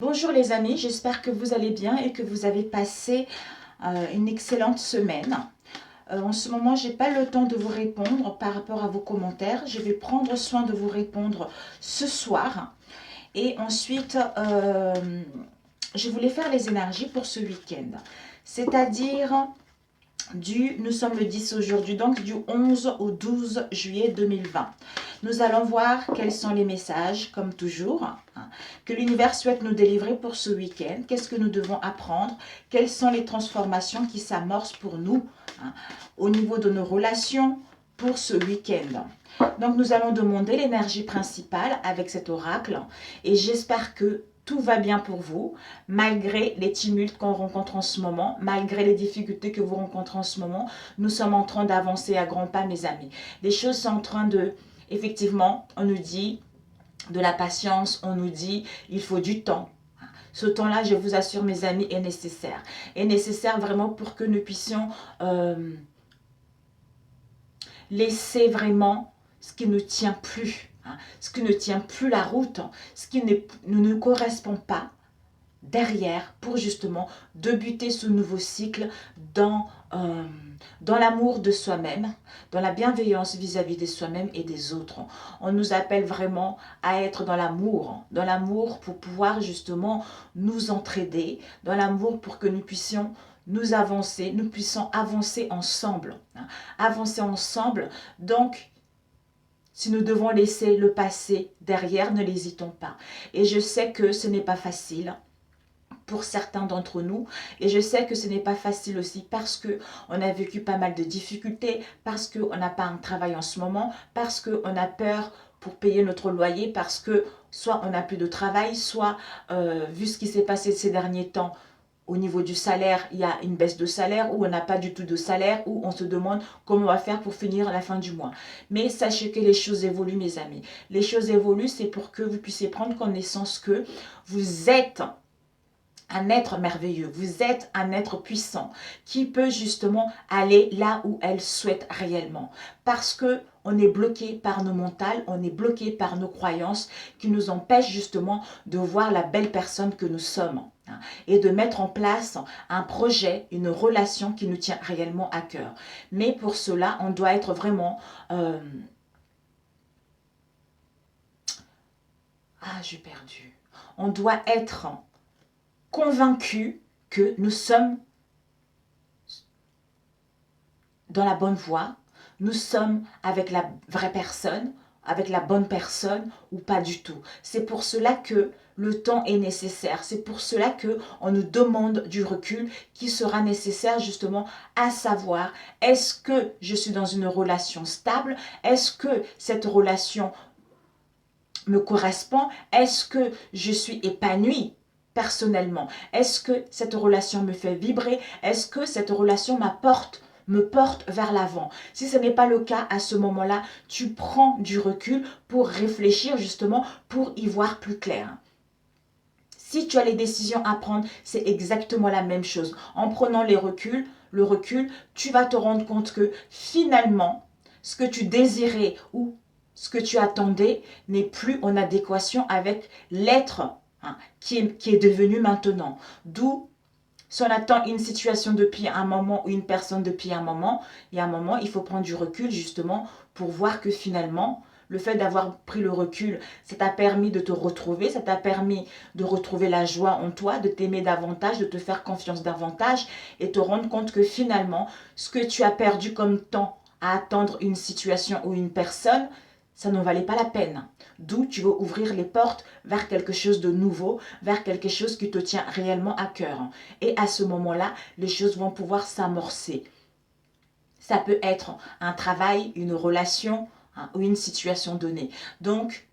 Bonjour les amis, j'espère que vous allez bien et que vous avez passé une excellente semaine. En ce moment, je n'ai pas le temps de vous répondre par rapport à vos commentaires. Je vais prendre soin de vous répondre ce soir. Et ensuite, je voulais faire les énergies pour ce week-end. C'est-à-dire nous sommes le 10 aujourd'hui, donc du 11 au 12 juillet 2020. Nous allons voir quels sont les messages, comme toujours, que l'univers souhaite nous délivrer pour ce week-end. Qu'est-ce que nous devons apprendre? Quelles sont les transformations qui s'amorcent pour nous au niveau de nos relations pour ce week-end? Donc nous allons demander l'énergie principale avec cet oracle et j'espère que tout va bien pour vous, malgré les tumultes qu'on rencontre en ce moment, malgré les difficultés que vous rencontrez en ce moment. Nous sommes en train d'avancer à grands pas, mes amis. Les choses sont en train de... Effectivement, on nous dit de la patience, on nous dit il faut du temps. Ce temps-là, je vous assure, mes amis, est nécessaire. Est nécessaire vraiment pour que nous puissions laisser vraiment ce qui ne tient plus, ce qui ne tient plus la route, ce qui ne nous correspond pas derrière pour justement débuter ce nouveau cycle dans l'amour de soi-même, dans la bienveillance vis-à-vis de soi-même et des autres. On nous appelle vraiment à être dans l'amour pour pouvoir justement nous entraider, dans l'amour pour que nous puissions nous puissions avancer ensemble. Avancer ensemble, donc si nous devons laisser le passé derrière, ne l'hésitons pas. Et je sais que ce n'est pas facile pour certains d'entre nous, et je sais que ce n'est pas facile aussi parce que on a vécu pas mal de difficultés, parce qu'on n'a pas un travail en ce moment, parce qu'on a peur pour payer notre loyer, parce que soit on n'a plus de travail, soit vu ce qui s'est passé ces derniers temps, au niveau du salaire, il y a une baisse de salaire, ou on n'a pas du tout de salaire, ou on se demande comment on va faire pour finir à la fin du mois. Mais sachez que les choses évoluent, mes amis. Les choses évoluent, c'est pour que vous puissiez prendre connaissance que vous êtes un être merveilleux, vous êtes un être puissant qui peut justement aller là où elle souhaite réellement. Parce que on est bloqué par nos mentales, on est bloqué par nos croyances qui nous empêchent justement de voir la belle personne que nous sommes et de mettre en place un projet, une relation qui nous tient réellement à cœur. Mais pour cela, on doit être vraiment... j'ai perdu. On doit être convaincus que nous sommes dans la bonne voie, nous sommes avec la vraie personne, avec la bonne personne ou pas du tout. C'est pour cela que le temps est nécessaire. C'est pour cela qu'on nous demande du recul qui sera nécessaire justement à savoir est-ce que je suis dans une relation stable? Est-ce que cette relation me correspond? Est-ce que je suis épanouie personnellement? Est-ce que cette relation me fait vibrer? Est-ce que cette relation me porte vers l'avant? Si ce n'est pas le cas, à ce moment-là, tu prends du recul pour réfléchir justement, pour y voir plus clair. Si tu as les décisions à prendre, c'est exactement la même chose. En prenant le recul, tu vas te rendre compte que finalement, ce que tu désirais ou ce que tu attendais n'est plus en adéquation avec l'être qui est devenu maintenant. D'où, si on attend une situation depuis un moment ou une personne depuis un moment, il y a un moment, il faut prendre du recul justement pour voir que finalement, le fait d'avoir pris le recul, ça t'a permis de te retrouver, ça t'a permis de retrouver la joie en toi, de t'aimer davantage, de te faire confiance davantage et te rendre compte que finalement, ce que tu as perdu comme temps à attendre une situation ou une personne, ça ne valait pas la peine. D'où tu veux ouvrir les portes vers quelque chose de nouveau, vers quelque chose qui te tient réellement à cœur. Et à ce moment-là, les choses vont pouvoir s'amorcer. Ça peut être un travail, une relation ou une situation donnée. Donc,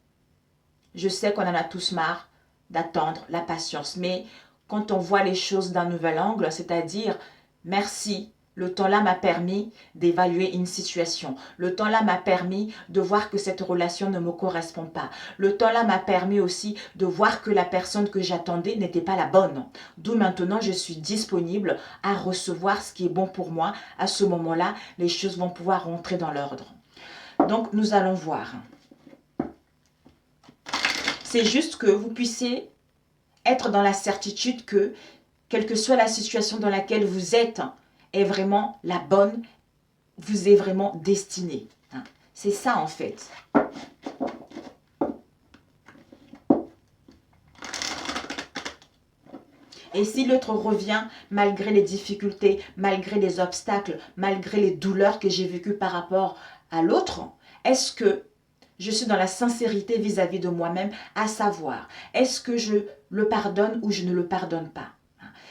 je sais qu'on en a tous marre d'attendre la patience. Mais quand on voit les choses d'un nouvel angle, c'est-à-dire, merci, le temps-là m'a permis d'évaluer une situation. Le temps-là m'a permis de voir que cette relation ne me correspond pas. Le temps-là m'a permis aussi de voir que la personne que j'attendais n'était pas la bonne. D'où maintenant, je suis disponible à recevoir ce qui est bon pour moi. À ce moment-là, les choses vont pouvoir rentrer dans l'ordre. Donc, nous allons voir. C'est juste que vous puissiez être dans la certitude que, quelle que soit la situation dans laquelle vous êtes, est vraiment la bonne, vous est vraiment destinée. C'est ça en fait. Et si l'autre revient malgré les difficultés, malgré les obstacles, malgré les douleurs que j'ai vécues par rapport à l'autre, est-ce que je suis dans la sincérité vis-à-vis de moi-même, à savoir, est-ce que je le pardonne ou je ne le pardonne pas?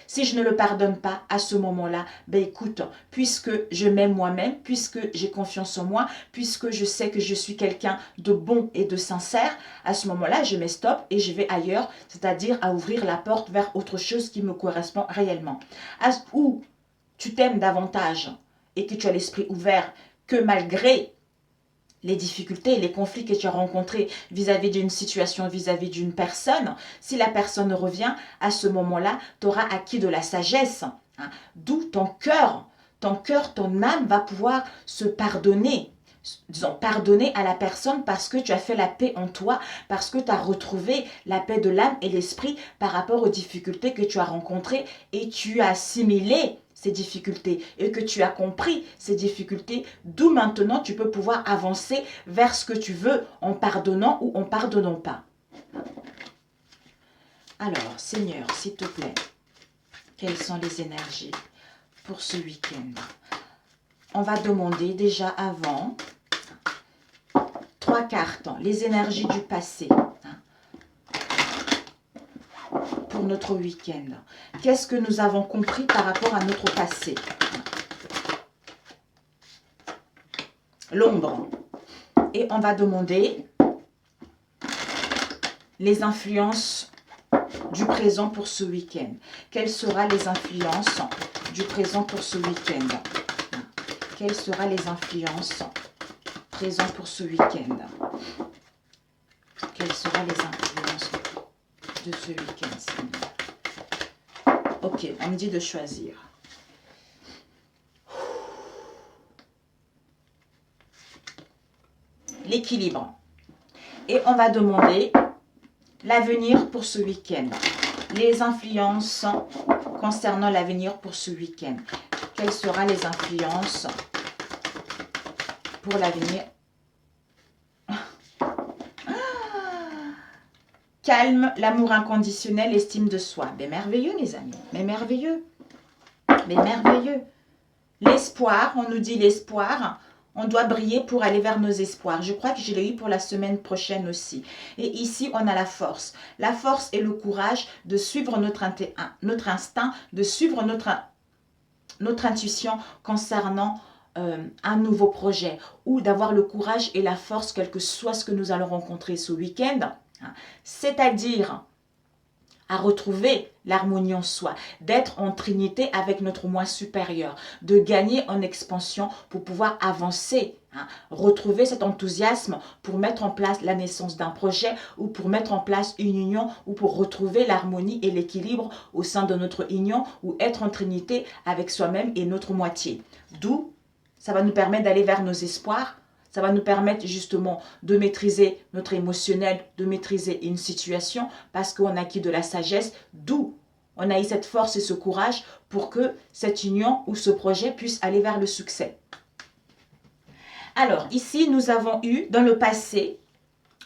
Si je ne le pardonne pas, à ce moment-là, ben écoute, puisque je m'aime moi-même, puisque j'ai confiance en moi, puisque je sais que je suis quelqu'un de bon et de sincère, à ce moment-là, je mets stop et je vais ailleurs, c'est-à-dire à ouvrir la porte vers autre chose qui me correspond réellement. Ou tu t'aimes davantage et que tu as l'esprit ouvert, que malgré les difficultés et les conflits que tu as rencontrés vis-à-vis d'une situation, vis-à-vis d'une personne, si la personne revient, à ce moment-là, tu auras acquis de la sagesse. D'où ton cœur, ton âme va pouvoir se pardonner. Disons, pardonner à la personne parce que tu as fait la paix en toi, parce que tu as retrouvé la paix de l'âme et l'esprit par rapport aux difficultés que tu as rencontrées et tu as assimilé ces difficultés et que tu as compris ces difficultés, d'où maintenant tu peux pouvoir avancer vers ce que tu veux en pardonnant ou en pardonnant pas. Alors, Seigneur, s'il te plaît, quelles sont les énergies pour ce week-end? On va demander déjà avant 3 cartes, les énergies du passé pour notre week-end. Qu'est-ce que nous avons compris par rapport à notre passé? L'ombre. Et on va demander les influences du présent pour ce week-end. Quelles seront les influences du présent pour ce week-end? Quelles seront les influences présentes pour ce week-end? Quelles seront les influences de ce week-end, Seigneur? Ok, on me dit de choisir. L'équilibre. Et on va demander l'avenir pour ce week-end. Les influences concernant l'avenir pour ce week-end. Quelles seront les influences pour l'avenir? Calme, l'amour inconditionnel, estime de soi. Mais merveilleux, mes amis. Mais merveilleux. Mais merveilleux. L'espoir, on nous dit l'espoir. On doit briller pour aller vers nos espoirs. Je crois que je l'ai eu pour la semaine prochaine aussi. Et ici, on a la force. La force et le courage de suivre notre instinct, de suivre notre intuition concernant un nouveau projet. Ou d'avoir le courage et la force, quel que soit ce que nous allons rencontrer ce week-end. C'est-à-dire à retrouver l'harmonie en soi, d'être en trinité avec notre moi supérieur, de gagner en expansion pour pouvoir avancer, retrouver cet enthousiasme pour mettre en place la naissance d'un projet ou pour mettre en place une union ou pour retrouver l'harmonie et l'équilibre au sein de notre union ou être en trinité avec soi-même et notre moitié. D'où ça va nous permettre d'aller vers nos espoirs. Ça va nous permettre justement de maîtriser notre émotionnel, de maîtriser une situation parce qu'on a acquis de la sagesse, d'où on a eu cette force et ce courage pour que cette union ou ce projet puisse aller vers le succès. Alors, ici, nous avons eu dans le passé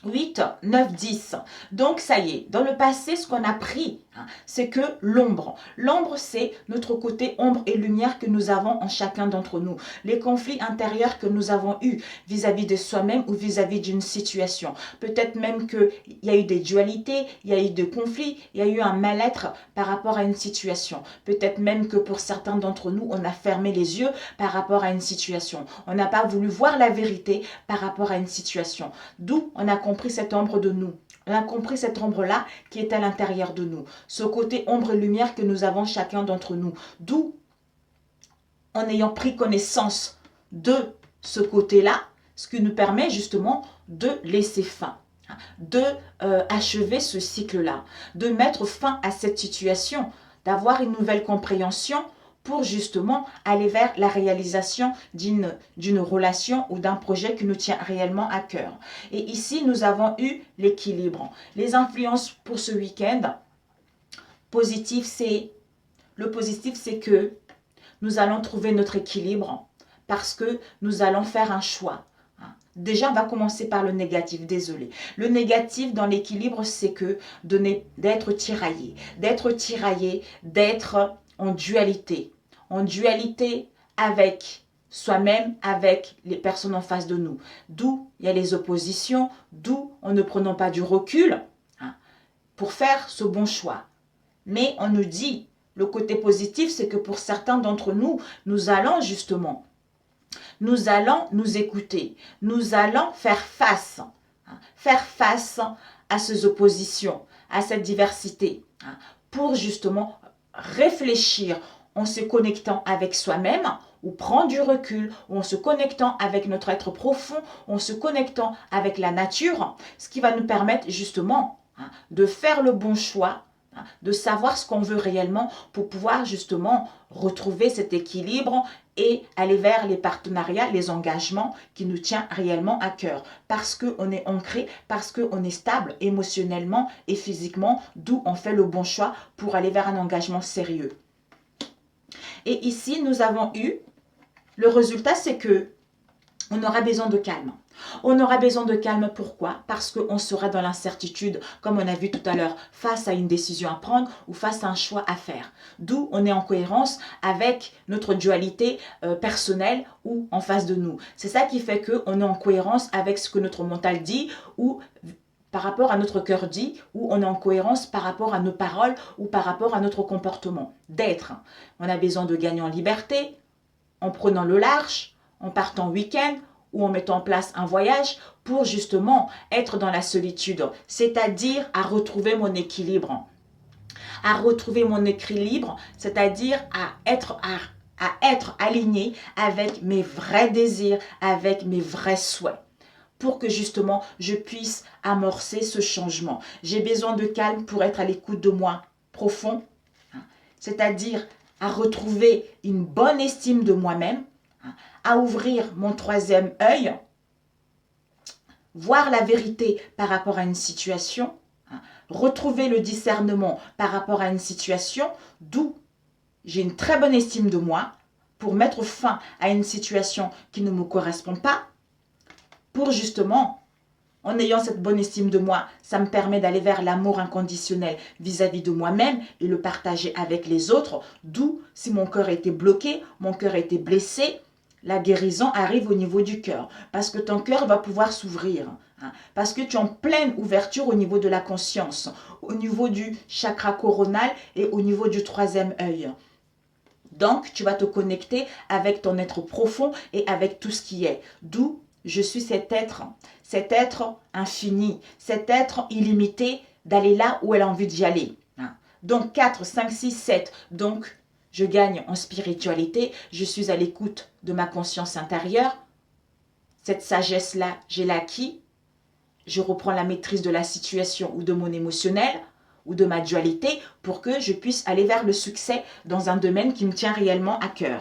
8, 9, 10. Donc, ça y est, dans le passé, ce qu'on a pris, c'est que l'ombre. L'ombre, c'est notre côté ombre et lumière que nous avons en chacun d'entre nous. Les conflits intérieurs que nous avons eus vis-à-vis de soi-même ou vis-à-vis d'une situation. Peut-être même qu'il y a eu des dualités, il y a eu des conflits, il y a eu un mal-être par rapport à une situation. Peut-être même que pour certains d'entre nous, on a fermé les yeux par rapport à une situation. On n'a pas voulu voir la vérité par rapport à une situation. D'où on a compris cette ombre de nous. On a compris cette ombre-là qui est à l'intérieur de nous. Ce côté ombre et lumière que nous avons chacun d'entre nous. D'où, en ayant pris connaissance de ce côté-là, ce qui nous permet justement de laisser fin, de achever ce cycle-là, de mettre fin à cette situation, d'avoir une nouvelle compréhension pour justement aller vers la réalisation d'une relation ou d'un projet qui nous tient réellement à cœur. Et ici, nous avons eu l'équilibre. Les influences pour ce week-end, positif, le positif, c'est que nous allons trouver notre équilibre parce que nous allons faire un choix. Déjà, on va commencer par le négatif, désolé. Le négatif dans l'équilibre, c'est que d'être tiraillé, d'être en dualité. En dualité avec soi-même, avec les personnes en face de nous. D'où il y a les oppositions, d'où on ne prenons pas du recul pour faire ce bon choix. Mais on nous dit, le côté positif, c'est que pour certains d'entre nous, nous allons justement nous écouter, nous allons faire face à ces oppositions, à cette diversité, pour justement réfléchir en se connectant avec soi-même, ou prendre du recul, ou en se connectant avec notre être profond, en se connectant avec la nature, ce qui va nous permettre justement de faire le bon choix, de savoir ce qu'on veut réellement pour pouvoir justement retrouver cet équilibre et aller vers les partenariats, les engagements qui nous tiennent réellement à cœur. Parce qu'on est ancré, parce qu'on est stable émotionnellement et physiquement, d'où on fait le bon choix pour aller vers un engagement sérieux. Et ici, nous avons eu, le résultat, c'est que on aura besoin de calme. On aura besoin de calme, pourquoi? Parce qu'on sera dans l'incertitude, comme on a vu tout à l'heure, face à une décision à prendre ou face à un choix à faire. D'où on est en cohérence avec notre dualité personnelle ou en face de nous. C'est ça qui fait qu'on est en cohérence avec ce que notre mental dit ou par rapport à notre cœur dit, ou on est en cohérence par rapport à nos paroles ou par rapport à notre comportement d'être. On a besoin de gagner en liberté, en prenant le large, en partant en week-end ou en mettant en place un voyage pour justement être dans la solitude, c'est-à-dire à retrouver mon équilibre. À retrouver mon équilibre, c'est-à-dire à être aligné avec mes vrais désirs, avec mes vrais souhaits, pour que justement je puisse amorcer ce changement. J'ai besoin de calme pour être à l'écoute de moi profond, c'est-à-dire à retrouver une bonne estime de moi-même, à ouvrir mon troisième œil, voir la vérité par rapport à une situation, retrouver le discernement par rapport à une situation, d'où j'ai une très bonne estime de moi pour mettre fin à une situation qui ne me correspond pas, pour justement, en ayant cette bonne estime de moi, ça me permet d'aller vers l'amour inconditionnel vis-à-vis de moi-même et le partager avec les autres, d'où si mon cœur était bloqué, mon cœur était blessé, la guérison arrive au niveau du cœur, parce que ton cœur va pouvoir s'ouvrir, parce que tu es en pleine ouverture au niveau de la conscience, au niveau du chakra coronal et au niveau du troisième œil. Donc, tu vas te connecter avec ton être profond et avec tout ce qui est. D'où je suis cet être infini, cet être illimité d'aller là où elle a envie d'y aller. Donc, 4, 5, 6, 7. Donc, je gagne en spiritualité, je suis à l'écoute de ma conscience intérieure. Cette sagesse-là, je l'ai acquis. Je reprends la maîtrise de la situation ou de mon émotionnel ou de ma dualité pour que je puisse aller vers le succès dans un domaine qui me tient réellement à cœur.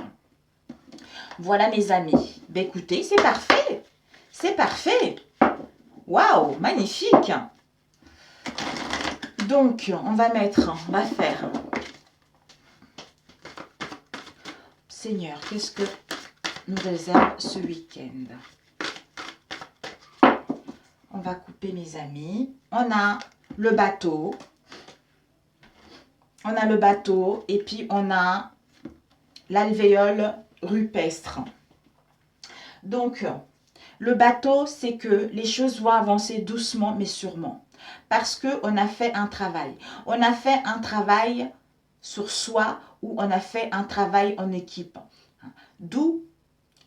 Voilà mes amis. Ben écoutez, c'est parfait. C'est parfait. Waouh, magnifique. Donc, on va faire. Seigneur, qu'est-ce que nous réserve ce week-end? On va couper mes amis. On a le bateau. On a le bateau et puis on a l'alvéole rupestre. Donc, le bateau, c'est que les choses vont avancer doucement mais sûrement. Parce qu'on a fait un travail. On a fait un travail sur soi ou on a fait un travail en équipe. D'où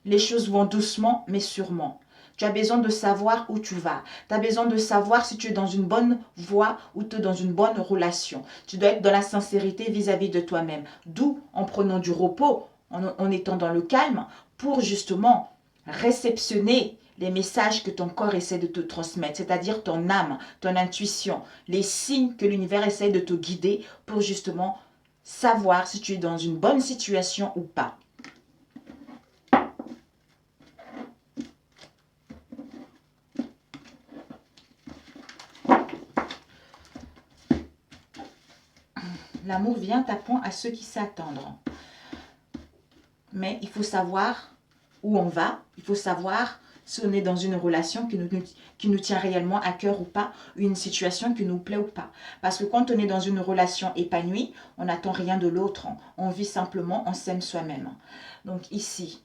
les choses vont doucement mais sûrement. Tu as besoin de savoir où tu vas. Tu as besoin de savoir si tu es dans une bonne voie ou tu es dans une bonne relation. Tu dois être dans la sincérité vis-à-vis de toi-même. D'où en prenant du repos, en étant dans le calme, pour justement réceptionner les messages que ton corps essaie de te transmettre, c'est-à-dire ton âme, ton intuition, les signes que l'univers essaie de te guider pour justement savoir si tu es dans une bonne situation ou pas. L'amour vient à point à ceux qui s'attendent. Mais il faut savoir où on va. Il faut savoir si on est dans une relation qui nous tient réellement à cœur ou pas, ou une situation qui nous plaît ou pas. Parce que quand on est dans une relation épanouie, on n'attend rien de l'autre. On vit simplement, on s'aime soi-même. Donc ici,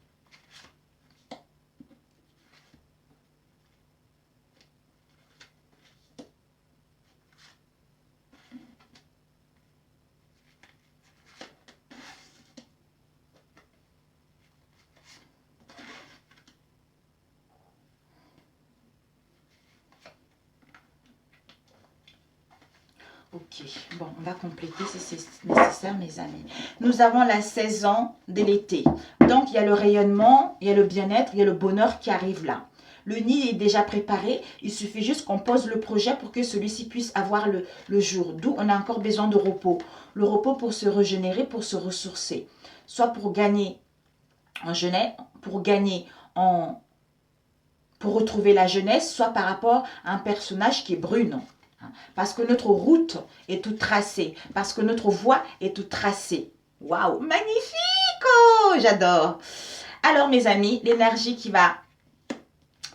ok, bon, on va compléter si c'est nécessaire, mes amis. Nous avons la saison de l'été. Donc, il y a le rayonnement, il y a le bien-être, il y a le bonheur qui arrive là. Le nid est déjà préparé. Il suffit juste qu'on pose le projet pour que celui-ci puisse avoir le jour. D'où on a encore besoin de repos. Le repos pour se régénérer, pour se ressourcer. Soit pour gagner en jeunesse, pour gagner pour retrouver la jeunesse, soit par rapport à un personnage qui est brune. Parce que notre route est toute tracée. Parce que notre voie est toute tracée. Waouh, magnifique! Oh, j'adore. Alors, mes amis, l'énergie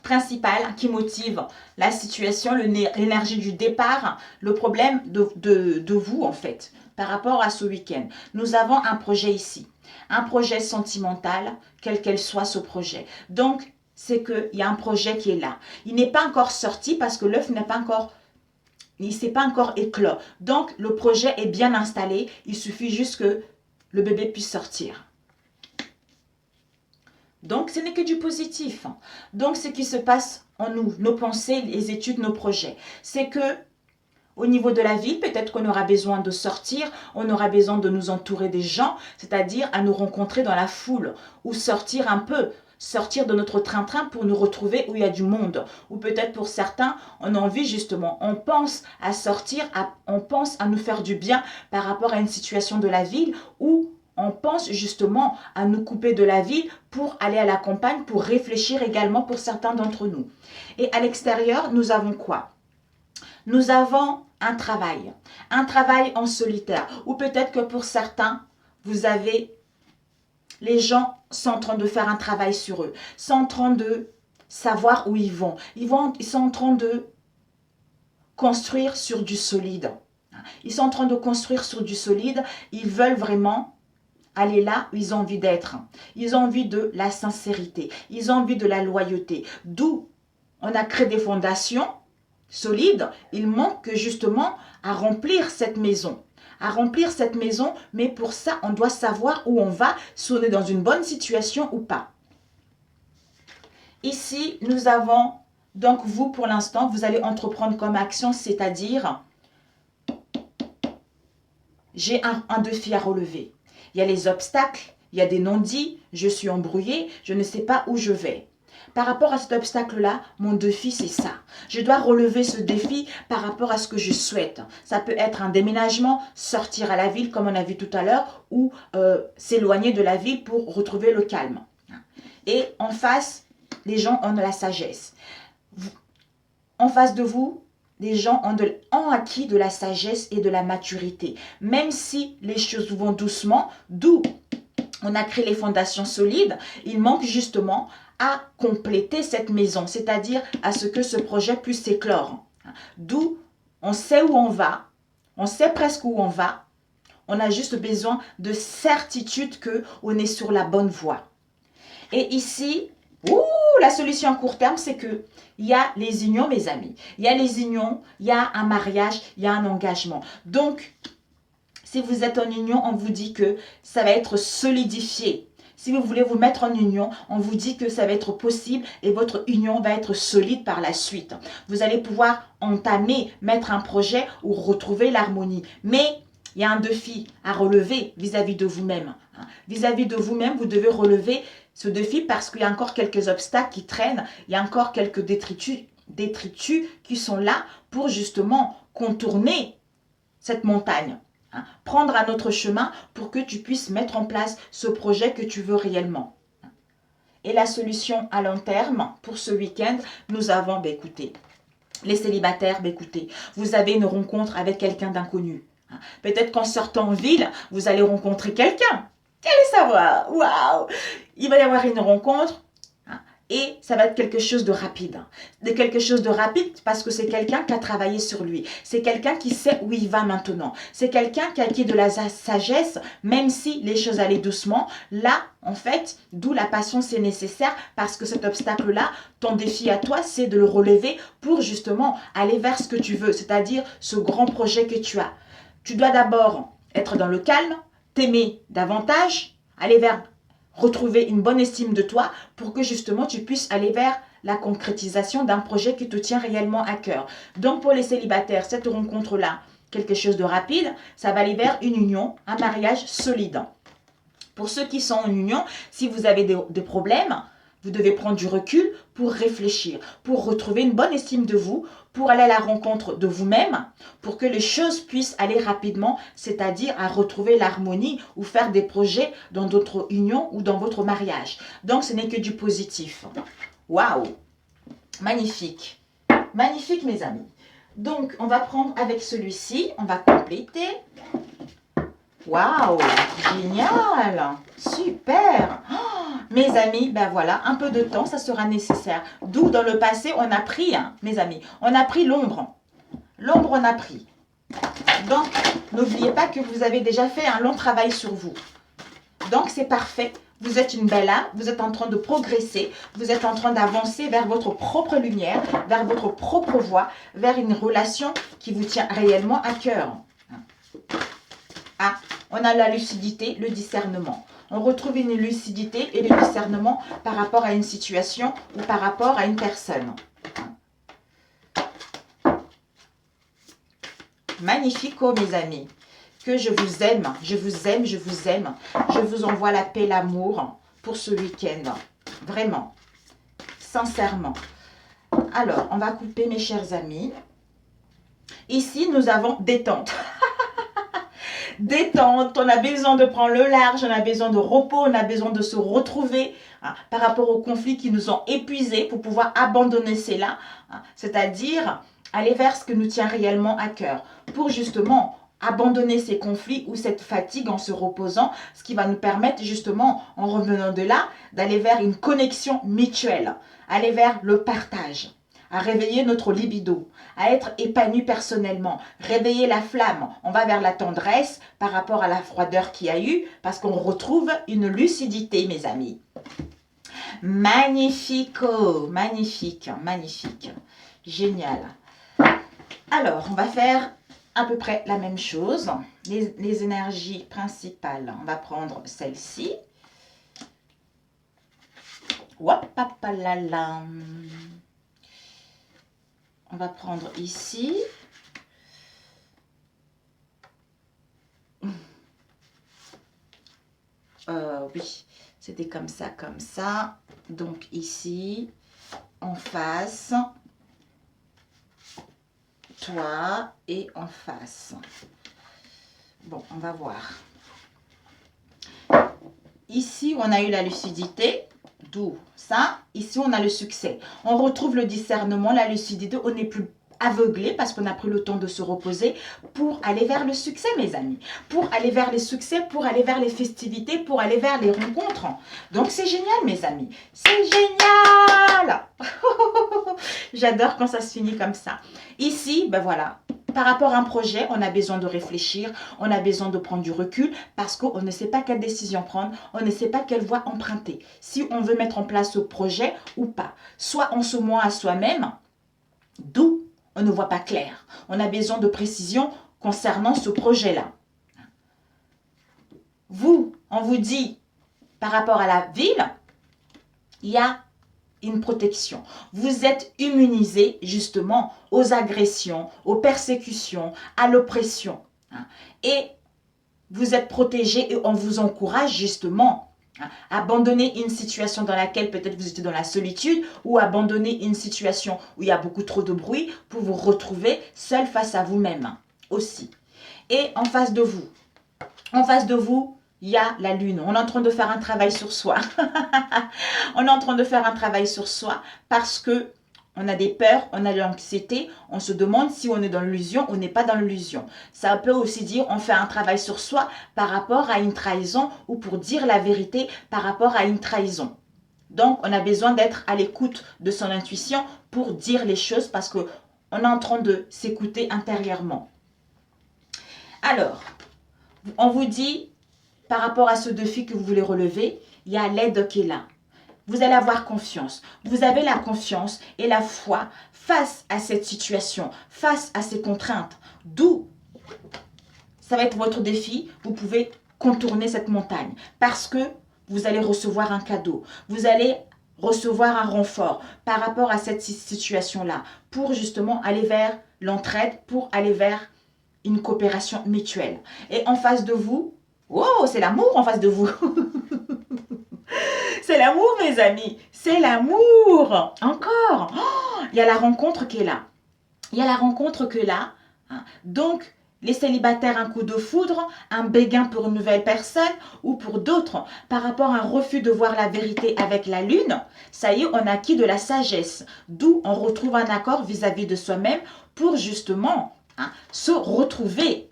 principale, qui motive la situation, l'énergie du départ, le problème de vous, en fait, par rapport à ce week-end. Nous avons un projet ici. Un projet sentimental, quel qu'elle soit ce projet. Donc, c'est qu'il y a un projet qui est là. Il n'est pas encore sorti parce que l'œuf n'est pas encore... Il ne s'est pas encore éclos. Donc, le projet est bien installé. Il suffit juste que le bébé puisse sortir. Donc, ce n'est que du positif. Donc, ce qui se passe en nous, nos pensées, les études, nos projets, c'est que au niveau de la ville, peut-être qu'on aura besoin de sortir, on aura besoin de nous entourer des gens, c'est-à-dire à nous rencontrer dans la foule ou sortir un peu. Sortir de notre train-train pour nous retrouver où il y a du monde. Ou peut-être pour certains, on a envie justement, on pense à sortir, on pense à nous faire du bien par rapport à une situation de la ville où on pense justement à nous couper de la ville pour aller à la campagne, pour réfléchir également pour certains d'entre nous. Et à l'extérieur, nous avons quoi? Nous avons un travail en solitaire. Ou peut-être que pour certains, vous avez... Les gens sont en train de faire un travail sur eux, sont en train de savoir où ils vont. Ils sont en train de construire sur du solide. Ils sont en train de construire sur du solide. Ils veulent vraiment aller là où ils ont envie d'être. Ils ont envie de la sincérité. Ils ont envie de la loyauté. D'où on a créé des fondations solides. Il manque justement à remplir cette maison. Mais pour ça, on doit savoir où on va, si on est dans une bonne situation ou pas. Ici, nous avons, donc vous, pour l'instant, vous allez entreprendre comme action, c'est-à-dire, j'ai un défi à relever. Il y a les obstacles, il y a des non-dits, je suis embrouillée, je ne sais pas où je vais. Par rapport à cet obstacle-là, mon défi, c'est ça. Je dois relever ce défi par rapport à ce que je souhaite. Ça peut être un déménagement, sortir à la ville, comme on a vu tout à l'heure, ou s'éloigner de la ville pour retrouver le calme. Et en face, les gens ont de la sagesse. En face de vous, les gens ont acquis de la sagesse et de la maturité. Même si les choses vont doucement, d'où on a créé les fondations solides, il manque justement à compléter cette maison, c'est-à-dire à ce que ce projet puisse s'éclore. D'où on sait où on va, on sait presque où on va, on a juste besoin de certitude qu'on est sur la bonne voie. Et ici, la solution à court terme, c'est que il y a les unions, mes amis. Il y a les unions, il y a un mariage, il y a un engagement. Donc, si vous êtes en union, on vous dit que ça va être solidifié. Si vous voulez vous mettre en union, on vous dit que ça va être possible et votre union va être solide par la suite. Vous allez pouvoir entamer, mettre un projet ou retrouver l'harmonie. Mais il y a un défi à relever vis-à-vis de vous-même. Vis-à-vis de vous-même, vous devez relever ce défi parce qu'il y a encore quelques obstacles qui traînent. Il y a encore quelques détritus qui sont là pour justement contourner cette montagne. Prendre un autre chemin pour que tu puisses mettre en place ce projet que tu veux réellement. Et la solution à long terme pour ce week-end, nous avons, écoutez, les célibataires, écoutez, vous avez une rencontre avec quelqu'un d'inconnu. Peut-être qu'en sortant en ville, vous allez rencontrer quelqu'un. Allez savoir, waouh! Il va y avoir une rencontre et ça va être quelque chose de rapide. De quelque chose de rapide parce que c'est quelqu'un qui a travaillé sur lui. C'est quelqu'un qui sait où il va maintenant. C'est quelqu'un qui a acquis de la sagesse, même si les choses allaient doucement. Là, en fait, d'où la patience est nécessaire parce que cet obstacle-là, ton défi à toi, c'est de le relever pour justement aller vers ce que tu veux, c'est-à-dire ce grand projet que tu as. Tu dois d'abord être dans le calme, t'aimer davantage, aller vers retrouver une bonne estime de toi pour que justement tu puisses aller vers la concrétisation d'un projet qui te tient réellement à cœur. Donc pour les célibataires, cette rencontre-là, quelque chose de rapide, ça va aller vers une union, un mariage solide. Pour ceux qui sont en union, si vous avez des problèmes, vous devez prendre du recul pour réfléchir, pour retrouver une bonne estime de vous, pour aller à la rencontre de vous-même, pour que les choses puissent aller rapidement, c'est-à-dire à retrouver l'harmonie ou faire des projets dans d'autres unions ou dans votre mariage. Donc, ce n'est que du positif. Waouh! Magnifique. Magnifique, mes amis. Donc, on va prendre avec celui-ci, on va compléter. Waouh! Génial! Super! Mes amis, ben voilà, un peu de temps, ça sera nécessaire. D'où dans le passé, on a pris, mes amis, on a pris l'ombre. L'ombre, on a pris. Donc, n'oubliez pas que vous avez déjà fait un long travail sur vous. Donc, c'est parfait. Vous êtes une belle âme, vous êtes en train de progresser, vous êtes en train d'avancer vers votre propre lumière, vers votre propre voie, vers une relation qui vous tient réellement à cœur. On a la lucidité, le discernement. On retrouve une lucidité et le discernement par rapport à une situation ou par rapport à une personne. Magnifico, mes amis. Que je vous aime, je vous aime, je vous aime. Je vous envoie la paix, l'amour pour ce week-end. Vraiment. Sincèrement. Alors, on va couper, mes chers amis. Ici, nous avons détente. Détente, on a besoin de prendre le large, on a besoin de repos, on a besoin de se retrouver par rapport aux conflits qui nous ont épuisés pour pouvoir abandonner cela, c'est-à-dire aller vers ce que nous tient réellement à cœur pour justement abandonner ces conflits ou cette fatigue en se reposant, ce qui va nous permettre justement, en revenant de là, d'aller vers une connexion mutuelle, aller vers le partage, à réveiller notre libido, à être épanoui personnellement, réveiller la flamme. On va vers la tendresse par rapport à la froideur qu'il y a eu, parce qu'on retrouve une lucidité, mes amis. Magnifico, magnifique, magnifique, génial. Alors, on va faire à peu près la même chose. Les énergies principales, on va prendre celle-ci. Wapapalala. On va prendre ici. Oui, c'était comme ça, comme ça. Donc ici, en face, toi et en face. Bon, on va voir. Ici, on a eu la lucidité. D'où ça, ici on a le succès. On retrouve le discernement, la lucidité, on n'est plus aveuglé parce qu'on a pris le temps de se reposer pour aller vers le succès, mes amis. Pour aller vers les succès, pour aller vers les festivités, pour aller vers les rencontres. Donc c'est génial, mes amis. C'est génial. J'adore quand ça se finit comme ça. Ici, ben voilà. Par rapport à un projet, on a besoin de réfléchir, on a besoin de prendre du recul parce qu'on ne sait pas quelle décision prendre, on ne sait pas quelle voie emprunter. Si on veut mettre en place ce projet ou pas. Soit on se ment à soi-même, d'où on ne voit pas clair. On a besoin de précision concernant ce projet-là. Vous, on vous dit, par rapport à la ville, il y a une protection. Vous êtes immunisé justement aux agressions, aux persécutions, à l'oppression. Et vous êtes protégé et on vous encourage justement à abandonner une situation dans laquelle peut-être vous étiez dans la solitude ou abandonner une situation où il y a beaucoup trop de bruit pour vous retrouver seul face à vous-même aussi. Et en face de vous, il y a la lune. On est en train de faire un travail sur soi. On est en train de faire un travail sur soi parce que On a des peurs, on a de l'anxiété, on se demande si on est dans l'illusion ou n'est pas dans l'illusion. Ça peut aussi dire on fait un travail sur soi par rapport à une trahison ou pour dire la vérité par rapport à une trahison. Donc, on a besoin d'être à l'écoute de son intuition pour dire les choses parce qu'on est en train de s'écouter intérieurement. Alors, on vous dit, par rapport à ce défi que vous voulez relever, il y a l'aide qui est là. Vous allez avoir confiance. Vous avez la confiance et la foi face à cette situation, face à ces contraintes. D'où ça va être votre défi. Vous pouvez contourner cette montagne parce que vous allez recevoir un cadeau. Vous allez recevoir un renfort par rapport à cette situation-là pour justement aller vers l'entraide, pour aller vers une coopération mutuelle. Et en face de vous, oh, c'est l'amour en face de vous. C'est l'amour, mes amis. C'est l'amour. Encore. Oh, il y a la rencontre qui est là. Il y a la rencontre que là. Donc, les célibataires, un coup de foudre, un béguin pour une nouvelle personne ou pour d'autres, par rapport à un refus de voir la vérité avec la lune, ça y est, on a acquis de la sagesse. D'où on retrouve un accord vis-à-vis de soi-même pour justement se retrouver.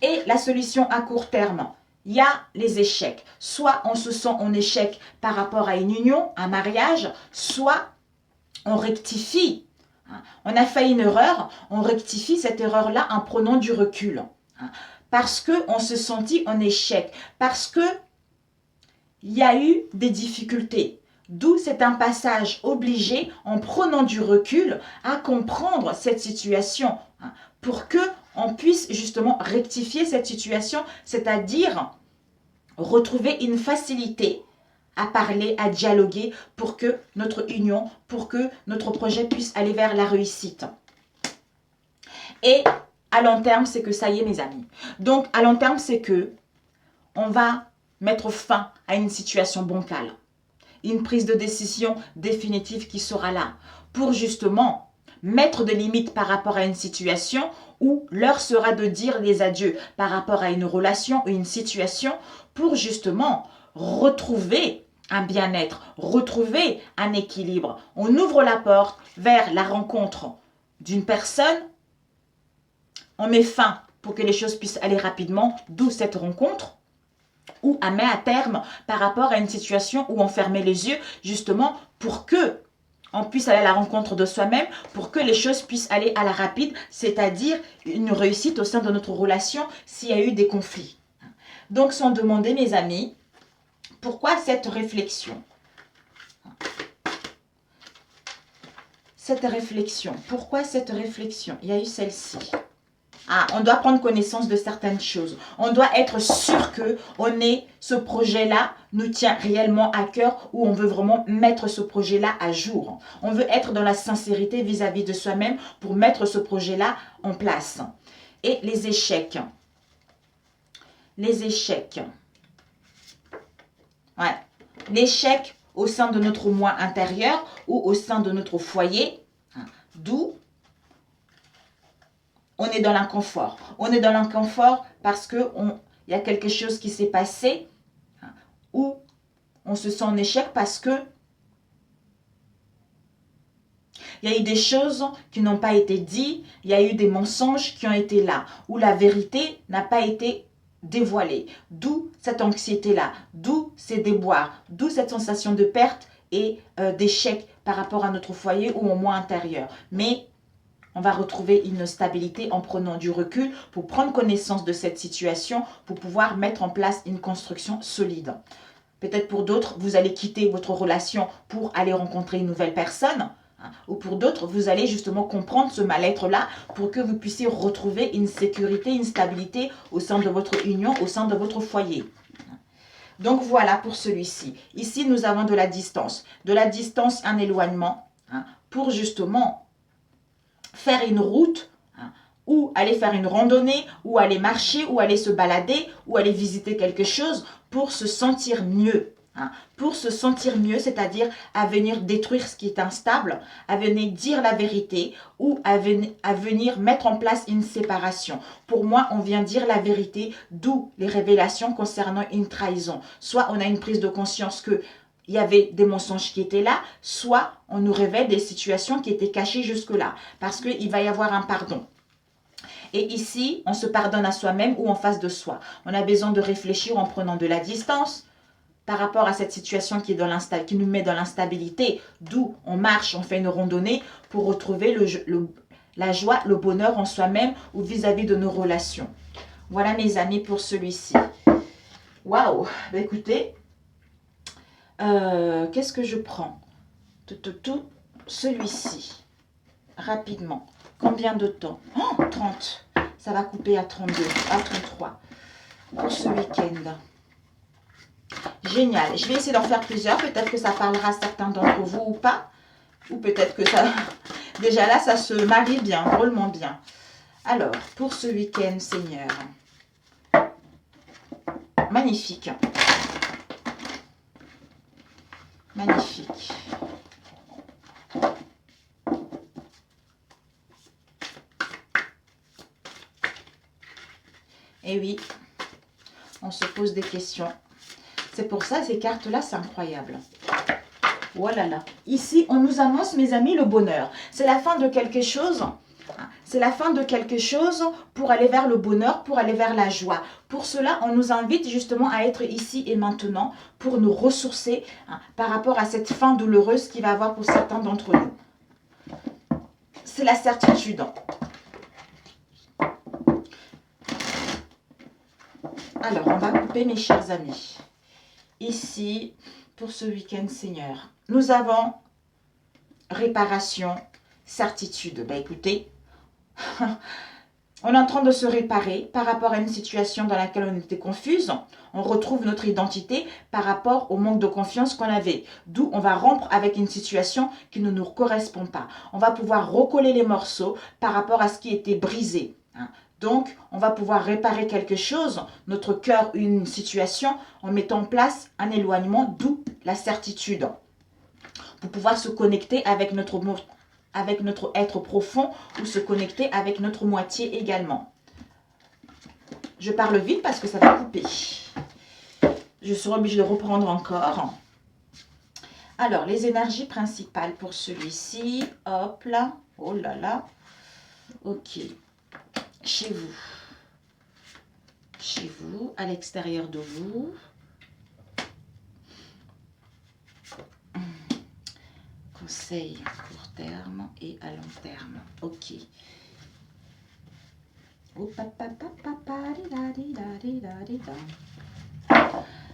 Et la solution à court terme, il y a les échecs. Soit on se sent en échec par rapport à une union, un mariage, soit on rectifie. On a fait une erreur, on rectifie cette erreur-là en prenant du recul. Parce qu'on se sentit en échec, parce qu'il y a eu des difficultés. D'où c'est un passage obligé en prenant du recul à comprendre cette situation pour qu'on puisse justement rectifier cette situation, c'est-à-dire retrouver une facilité à parler, à dialoguer pour que notre union, pour que notre projet puisse aller vers la réussite. Et à long terme, c'est que ça y est, mes amis. Donc, à long terme, c'est que on va mettre fin à une situation bancale. Une prise de décision définitive qui sera là pour justement mettre des limites par rapport à une situation où l'heure sera de dire les adieux par rapport à une relation ou une situation pour justement retrouver un bien-être, retrouver un équilibre. On ouvre la porte vers la rencontre d'une personne, on met fin pour que les choses puissent aller rapidement, d'où cette rencontre, ou à mettre à terme par rapport à une situation où on fermait les yeux, justement pour que on puisse aller à la rencontre de soi-même, pour que les choses puissent aller à la rapide, c'est-à-dire une réussite au sein de notre relation s'il y a eu des conflits. Donc, sans demander, mes amis, pourquoi cette réflexion? Pourquoi cette réflexion? Il y a eu celle-ci. On doit prendre connaissance de certaines choses. On doit être sûr que ce projet-là nous tient réellement à cœur ou on veut vraiment mettre ce projet-là à jour. On veut être dans la sincérité vis-à-vis de soi-même pour mettre ce projet-là en place. Et les échecs. Ouais. L'échec au sein de notre moi intérieur ou au sein de notre foyer, d'où on est dans l'inconfort. On est dans l'inconfort parce qu'il y a quelque chose qui s'est passé ou on se sent en échec parce que il y a eu des choses qui n'ont pas été dites, il y a eu des mensonges qui ont été là, où la vérité n'a pas été dévoilée. D'où cette anxiété-là, d'où ces déboires, d'où cette sensation de perte et d'échec par rapport à notre foyer ou au moi intérieur. Mais on va retrouver une stabilité en prenant du recul pour prendre connaissance de cette situation, pour pouvoir mettre en place une construction solide. Peut-être pour d'autres, vous allez quitter votre relation pour aller rencontrer une nouvelle personne. Ou pour d'autres, vous allez justement comprendre ce mal-être-là pour que vous puissiez retrouver une sécurité, une stabilité au sein de votre union, au sein de votre foyer. Donc voilà pour celui-ci. Ici, nous avons de la distance. De la distance, un éloignement pour justement faire une route ou aller faire une randonnée ou aller marcher ou aller se balader ou aller visiter quelque chose pour se sentir mieux. Pour se sentir mieux, c'est-à-dire à venir détruire ce qui est instable, à venir dire la vérité ou à venir mettre en place une séparation. Pour moi, on vient dire la vérité, d'où les révélations concernant une trahison. Soit on a une prise de conscience qu'il il y avait des mensonges qui étaient là, soit on nous révèle des situations qui étaient cachées jusque-là. Parce qu'il va y avoir un pardon. Et ici, on se pardonne à soi-même ou en face de soi. On a besoin de réfléchir en prenant de la distance par rapport à cette situation qui nous met dans l'instabilité, d'où on marche, on fait une randonnée pour retrouver la joie, le bonheur en soi-même ou vis-à-vis de nos relations. Voilà mes amis pour celui-ci. Waouh! Bah, écoutez, qu'est-ce que je prends? Celui-ci, rapidement. Combien de temps? Oh, 30. Ça va couper à 32, à 33 pour ce week-end. Génial. Je vais essayer d'en faire plusieurs. Peut-être que ça parlera à certains d'entre vous ou pas. Ou peut-être que ça... Déjà là, ça se marie bien, drôlement bien. Alors, pour ce week-end, Seigneur. Magnifique. Magnifique. Et oui, on se pose des questions. C'est pour ça, ces cartes-là, c'est incroyable. Voilà là. Ici, on nous annonce, mes amis, le bonheur. C'est la fin de quelque chose. C'est la fin de quelque chose pour aller vers le bonheur, pour aller vers la joie. Pour cela, on nous invite justement à être ici et maintenant pour nous ressourcer par rapport à cette fin douloureuse qu'il va y avoir pour certains d'entre nous. C'est la certitude. Alors, on va couper, mes chers amis. Ici, pour ce week-end, Seigneur, nous avons réparation, certitude. Ben, écoutez, on est en train de se réparer par rapport à une situation dans laquelle on était confuse. On retrouve notre identité par rapport au manque de confiance qu'on avait. D'où on va rompre avec une situation qui ne nous correspond pas. On va pouvoir recoller les morceaux par rapport à ce qui était brisé. Donc, on va pouvoir réparer quelque chose, notre cœur, une situation, en mettant en place un éloignement, d'où la certitude. Pour pouvoir se connecter avec notre être profond ou se connecter avec notre moitié également. Je parle vite parce que ça va couper. Je serai obligée de reprendre encore. Alors, les énergies principales pour celui-ci. Hop là. Oh là là. Ok. Chez vous, à l'extérieur de vous. Conseil court terme et à long terme. Ok.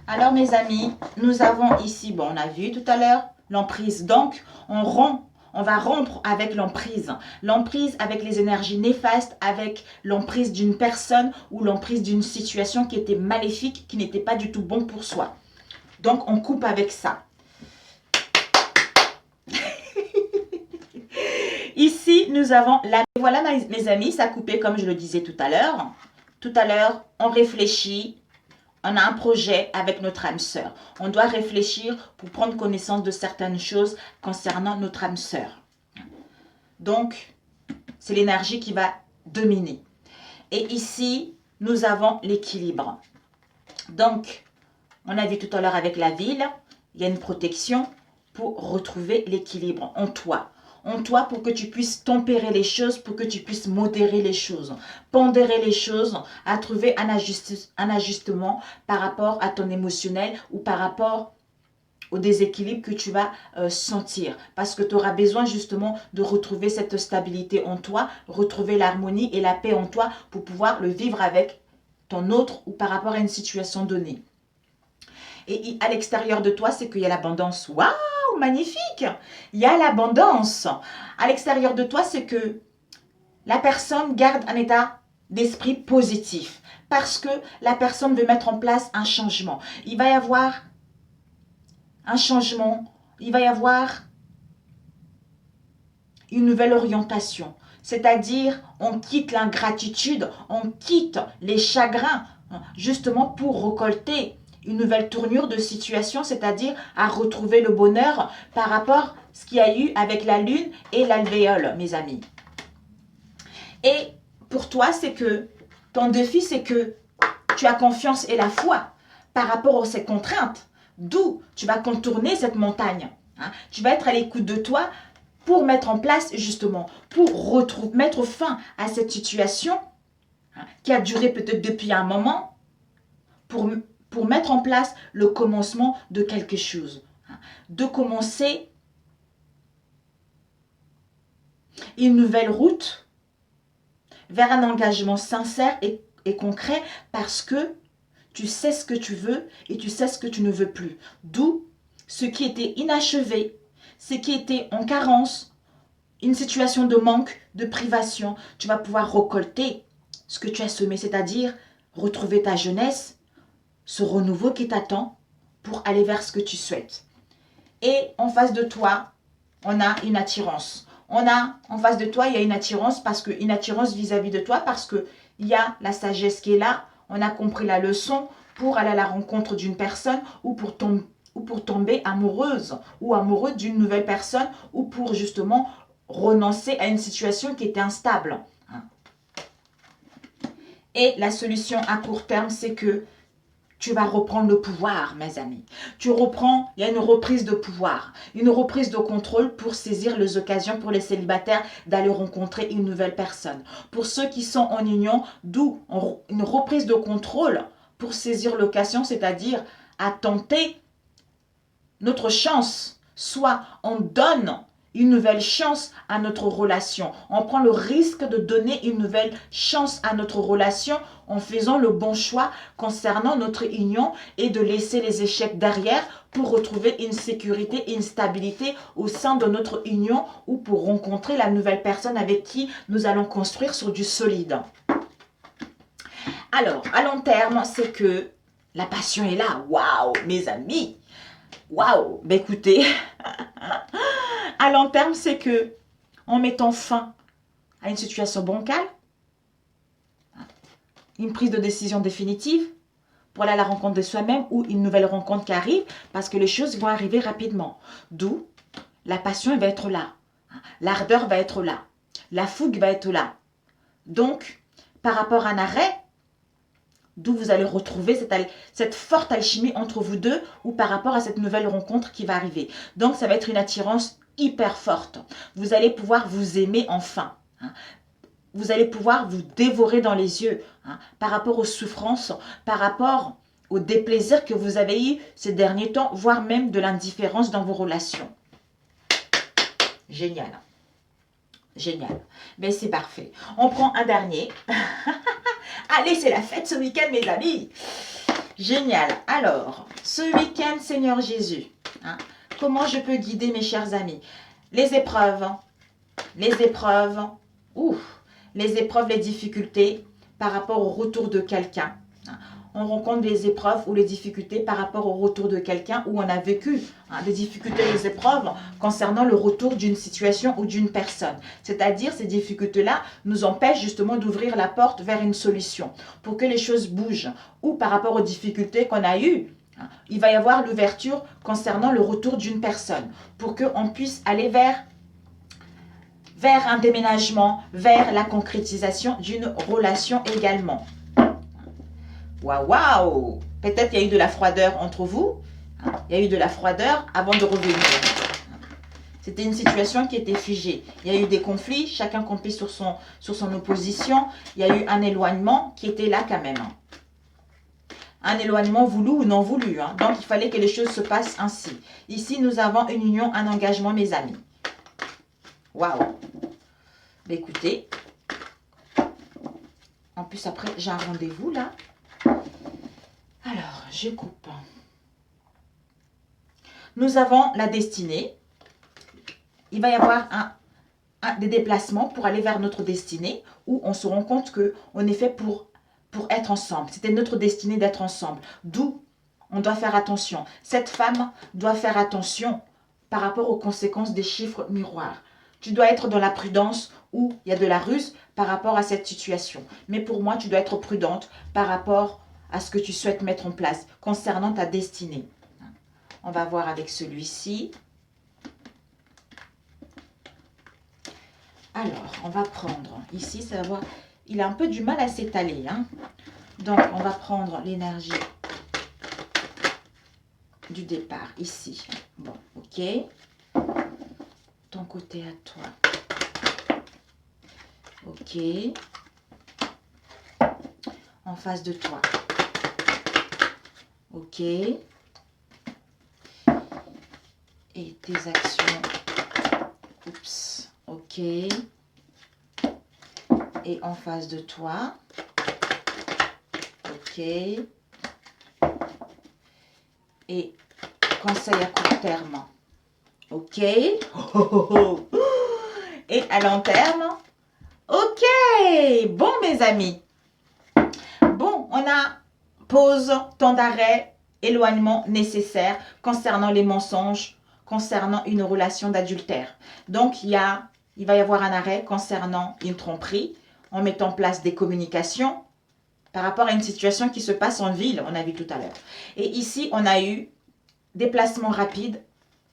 Alors mes amis, nous avons ici, bon on a vu tout à l'heure, l'emprise. Donc on va rompre avec l'emprise. L'emprise avec les énergies néfastes, avec l'emprise d'une personne ou l'emprise d'une situation qui était maléfique, qui n'était pas du tout bon pour soi. Donc on coupe avec ça. Ici, nous avons la... Voilà mes amis, ça a coupé comme je le disais tout à l'heure. Tout à l'heure, on réfléchit, on a un projet avec notre âme sœur. On doit réfléchir pour prendre connaissance de certaines choses concernant notre âme sœur. Donc, c'est l'énergie qui va dominer. Et ici, nous avons l'équilibre. Donc, on a vu tout à l'heure avec la ville, il y a une protection pour retrouver l'équilibre en toi. En toi pour que tu puisses tempérer les choses, pour que tu puisses modérer les choses, pondérer les choses, à trouver un ajustement par rapport à ton émotionnel ou par rapport au déséquilibre que tu vas sentir. Parce que tu auras besoin justement de retrouver cette stabilité en toi, retrouver l'harmonie et la paix en toi pour pouvoir le vivre avec ton autre ou par rapport à une situation donnée. Et à l'extérieur de toi, c'est qu'il y a l'abondance. Waouh! Magnifique, il y a l'abondance. À l'extérieur de toi, c'est que la personne garde un état d'esprit positif parce que la personne veut mettre en place un changement. Il va y avoir un changement, il va y avoir une nouvelle orientation. C'est-à-dire, on quitte l'ingratitude, on quitte les chagrins, justement pour récolter une nouvelle tournure de situation, c'est-à-dire à retrouver le bonheur par rapport à ce qu'il y a eu avec la lune et l'alvéole, mes amis. Et pour toi, c'est que ton défi, c'est que tu as confiance et la foi par rapport à ces contraintes D'où tu vas contourner cette montagne. Hein. Tu vas être à l'écoute de toi pour mettre en place justement, pour mettre fin à cette situation hein, qui a duré peut-être depuis un moment, pour mettre en place le commencement de quelque chose. Hein. De commencer une nouvelle route vers un engagement sincère et concret parce que tu sais ce que tu veux et tu sais ce que tu ne veux plus. D'où ce qui était inachevé, ce qui était en carence, une situation de manque, de privation. Tu vas pouvoir récolter ce que tu as semé, c'est-à-dire retrouver ta jeunesse, ce renouveau qui t'attend pour aller vers ce que tu souhaites. Et en face de toi, on a une attirance. En face de toi, il y a une attirance une attirance vis-à-vis de toi parce que il y a la sagesse qui est là. On a compris la leçon pour aller à la rencontre d'une personne ou pour tomber amoureuse ou amoureux d'une nouvelle personne ou pour justement renoncer à une situation qui était instable. Et la solution à court terme, c'est que tu vas reprendre le pouvoir, mes amis. Il y a une reprise de pouvoir, une reprise de contrôle pour saisir les occasions pour les célibataires d'aller rencontrer une nouvelle personne. Pour ceux qui sont en union, d'où une reprise de contrôle pour saisir l'occasion, c'est-à-dire à tenter notre chance. Soit on donne une nouvelle chance à notre relation. On prend le risque de donner une nouvelle chance à notre relation en faisant le bon choix concernant notre union et de laisser les échecs derrière pour retrouver une sécurité, une stabilité au sein de notre union ou pour rencontrer la nouvelle personne avec qui nous allons construire sur du solide. Alors, à long terme, c'est que la passion est là. Waouh, mes amis! Waouh! Ben écoutez, à long terme, c'est que en mettant fin à une situation bancale, une prise de décision définitive pour aller à la rencontre de soi-même ou une nouvelle rencontre qui arrive parce que les choses vont arriver rapidement. D'où la passion va être là, l'ardeur va être là, la fougue va être là. Donc, par rapport à un arrêt, d'où vous allez retrouver cette forte alchimie entre vous deux ou par rapport à cette nouvelle rencontre qui va arriver. Donc, ça va être une attirance hyper forte. Vous allez pouvoir vous aimer enfin. Vous allez pouvoir vous dévorer dans les yeux par rapport aux souffrances, par rapport au déplaisir que vous avez eu ces derniers temps, voire même de l'indifférence dans vos relations. Génial. Génial. Mais c'est parfait. On prend un dernier. Allez, c'est la fête ce week-end, mes amis. Génial. Alors, ce week-end, Seigneur Jésus, comment je peux guider mes chers amis? Les épreuves, les difficultés par rapport au retour de quelqu'un. On rencontre des épreuves ou les difficultés par rapport au retour de quelqu'un où on a vécu des difficultés et des épreuves concernant le retour d'une situation ou d'une personne. C'est-à-dire ces difficultés-là nous empêchent justement d'ouvrir la porte vers une solution pour que les choses bougent. Ou par rapport aux difficultés qu'on a eues, il va y avoir l'ouverture concernant le retour d'une personne pour qu'on puisse aller vers un déménagement, vers la concrétisation d'une relation également. Waouh, waouh! Peut-être il y a eu de la froideur entre vous. Il y a eu de la froideur avant de revenir. C'était une situation qui était figée. Il y a eu des conflits, chacun compris sur son opposition. Il y a eu un éloignement qui était là quand même. Un éloignement voulu ou non voulu. Donc il fallait que les choses se passent ainsi. Ici, nous avons une union, un engagement, mes amis. Waouh! Écoutez, en plus après, j'ai un rendez-vous là. Alors, je coupe. Nous avons la destinée. Il va y avoir des déplacements pour aller vers notre destinée où on se rend compte qu'on est fait pour être ensemble. C'était notre destinée d'être ensemble. D'où on doit faire attention. Cette femme doit faire attention par rapport aux conséquences des chiffres miroirs. Tu dois être dans la prudence où il y a de la ruse par rapport à cette situation. Mais pour moi, tu dois être prudente par rapport à ce que tu souhaites mettre en place concernant ta destinée. On va voir avec celui-ci. Alors, on va prendre, ici, ça va voir, il a un peu du mal à s'étaler. Donc, on va prendre l'énergie du départ, ici. Bon, ok. Ton côté à toi. Ok. En face de toi. Ok. Et tes actions. Oups. Ok. Et en face de toi. Ok. Et conseil à court terme. Ok. Et à long terme. Ok. Bon, mes amis. Bon, on a pause, temps d'arrêt, éloignement nécessaire concernant les mensonges, concernant une relation d'adultère. Donc, il va y avoir un arrêt concernant une tromperie, en mettant en place des communications par rapport à une situation qui se passe en ville, on a vu tout à l'heure. Et ici, on a eu déplacement rapide